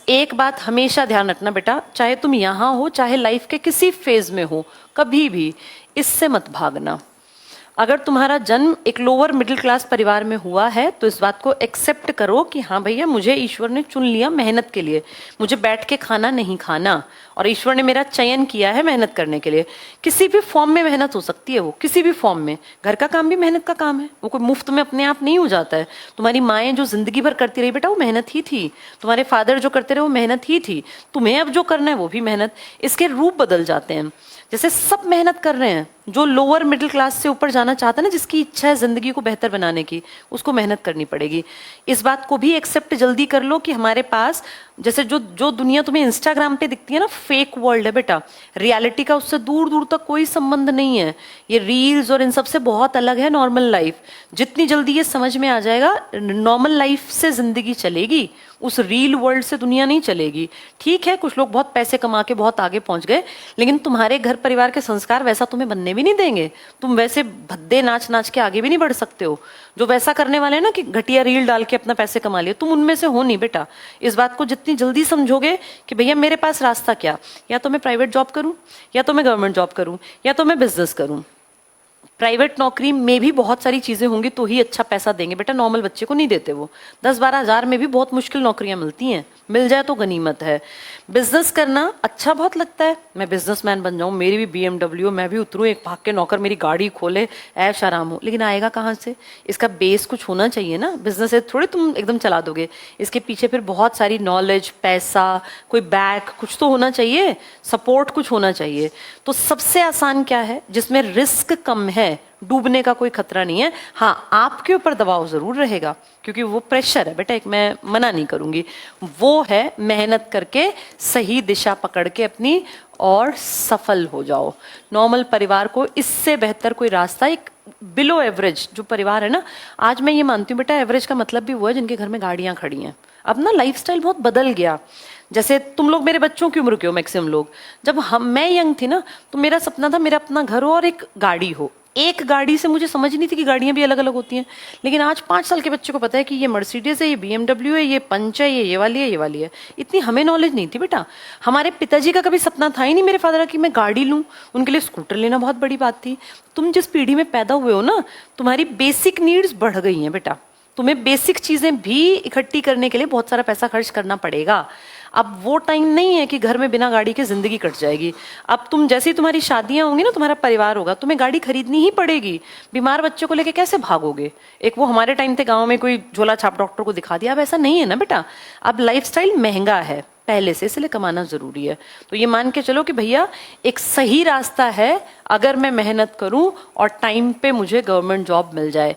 एक बात हमेशा ध्यान रखना बेटा, चाहे तुम यहाँ हो चाहे लाइफ के किसी फेज में हो, कभी भी इससे मत भागना। अगर तुम्हारा जन्म एक लोअर मिडिल क्लास परिवार में हुआ है तो इस बात को एक्सेप्ट करो कि हाँ भैया, मुझे ईश्वर ने चुन लिया मेहनत के लिए, मुझे बैठ के खाना नहीं खाना, और ईश्वर ने मेरा चयन किया है मेहनत करने के लिए। किसी भी फॉर्म में मेहनत हो सकती है, वो किसी भी फॉर्म में। घर का काम भी मेहनत का काम है, वो कोई मुफ्त में अपने आप नहीं हो जाता है। तुम्हारी माएँ जो जिंदगी भर करती रही बेटा, वो मेहनत ही थी। तुम्हारे फादर जो करते रहे, वो मेहनत ही थी। तुम्हें अब जो करना है वो भी मेहनत। इसके रूप बदल जाते हैं। जैसे सब मेहनत कर रहे हैं, जो लोअर मिडिल क्लास से ऊपर जाना चाहता है ना, जिसकी इच्छा है जिंदगी को बेहतर बनाने की, उसको मेहनत करनी पड़ेगी। इस बात को भी एक्सेप्ट जल्दी कर लो कि हमारे पास जैसे जो जो दुनिया तुम्हें इंस्टाग्राम पे दिखती है ना, फेक वर्ल्ड है बेटा। रियलिटी का उससे दूर दूर तक कोई संबंध नहीं है। ये रील्स और इन सब से बहुत अलग है नॉर्मल लाइफ। जितनी जल्दी ये समझ में आ जाएगा, नॉर्मल लाइफ से जिंदगी चलेगी, उस रील वर्ल्ड से दुनिया नहीं चलेगी। ठीक है, कुछ लोग बहुत पैसे कमा के बहुत आगे पहुंच गए, लेकिन तुम्हारे घर परिवार के संस्कार वैसा तुम्हें बनने भी नहीं देंगे। तुम वैसे भद्दे नाच नाच के आगे भी नहीं बढ़ सकते हो। जो वैसा करने वाले हैं ना कि घटिया रील डाल के अपना पैसे कमा लिए, तुम उनमें से हो नहीं बेटा। इस बात को जितनी जल्दी समझोगे कि भैया मेरे पास रास्ता क्या, या तो मैं प्राइवेट जॉब करूं, या तो मैं गवर्नमेंट जॉब करूं, या तो मैं बिजनेस करूं। प्राइवेट नौकरी में भी बहुत सारी चीजें होंगी तो ही अच्छा पैसा देंगे बेटा, नॉर्मल बच्चे को नहीं देते। वो 10-12 हजार में भी बहुत मुश्किल नौकरियां मिलती हैं, मिल जाए तो गनीमत है। बिजनेस करना अच्छा बहुत लगता है, मैं बिजनेसमैन बन जाऊं, मेरी भी BMW, मैं भी उतरूं एक भाग के नौकर मेरी गाड़ी खोले, ऐश आराम हो। लेकिन आएगा कहाँ से? इसका बेस कुछ होना चाहिए ना। बिजनेस है थोड़ी तुम एकदम चला दोगे, इसके पीछे फिर बहुत सारी नॉलेज, पैसा, कोई बैक कुछ तो होना चाहिए, सपोर्ट कुछ होना चाहिए। तो सबसे आसान क्या है? जिसमें रिस्क कम है, डूबने का कोई खतरा नहीं है। हाँ, आपके ऊपर दबाव जरूर रहेगा, क्योंकि वो प्रेशर है बेटा, एक मैं मना नहीं करूंगी। वो है मेहनत करके सही दिशा पकड़ के अपनी और सफल हो जाओ। नॉर्मल परिवार को इससे बेहतर कोई रास्ता, एक बिलो एवरेज जो परिवार है ना, आज मैं ये मानती हूँ बेटा, एवरेज का मतलब भी वो है जिनके घर में गाड़ियां खड़ी हैं। अब ना लाइफस्टाइल बहुत बदल गया। जैसे तुम लोग मेरे बच्चों की उम्र के हो मैक्सिमम लोग, जब मैं यंग थी ना, तो मेरा सपना था मेरा अपना घर हो और एक गाड़ी हो। एक गाड़ी से मुझे समझ नहीं थी कि गाड़ियां भी अलग अलग होती हैं। लेकिन आज 5 साल के बच्चे को पता है कि ये मर्सिडीज है, ये BMW है, ये पंच है, ये वाली है, ये वाली है। इतनी हमें नॉलेज नहीं थी बेटा। हमारे पिताजी का कभी सपना था ही नहीं, मेरे फादर का, कि मैं गाड़ी लूं। उनके लिए स्कूटर लेना बहुत बड़ी बात थी। तुम जिस पीढ़ी में पैदा हुए हो ना, तुम्हारी बेसिक नीड्स बढ़ गई हैं बेटा। तुम्हें बेसिक चीजें भी इकट्ठी करने के लिए बहुत सारा पैसा खर्च करना पड़ेगा। अब वो टाइम नहीं है कि घर में बिना गाड़ी के जिंदगी कट जाएगी। अब तुम जैसे ही तुम्हारी शादियां होंगी ना, तुम्हारा परिवार होगा, तुम्हें गाड़ी खरीदनी ही पड़ेगी। बीमार बच्चों को लेके कैसे भागोगे? एक वो हमारे टाइम थे, गांव में कोई झोला छाप डॉक्टर को दिखा दिया। अब ऐसा नहीं है ना बेटा। अब लाइफस्टाइल महंगा है पहले से, इसलिए कमाना जरूरी है। तो ये मान के चलो कि भैया एक सही रास्ता है, अगर मैं मेहनत करूं और टाइम पे मुझे गवर्नमेंट जॉब मिल जाए।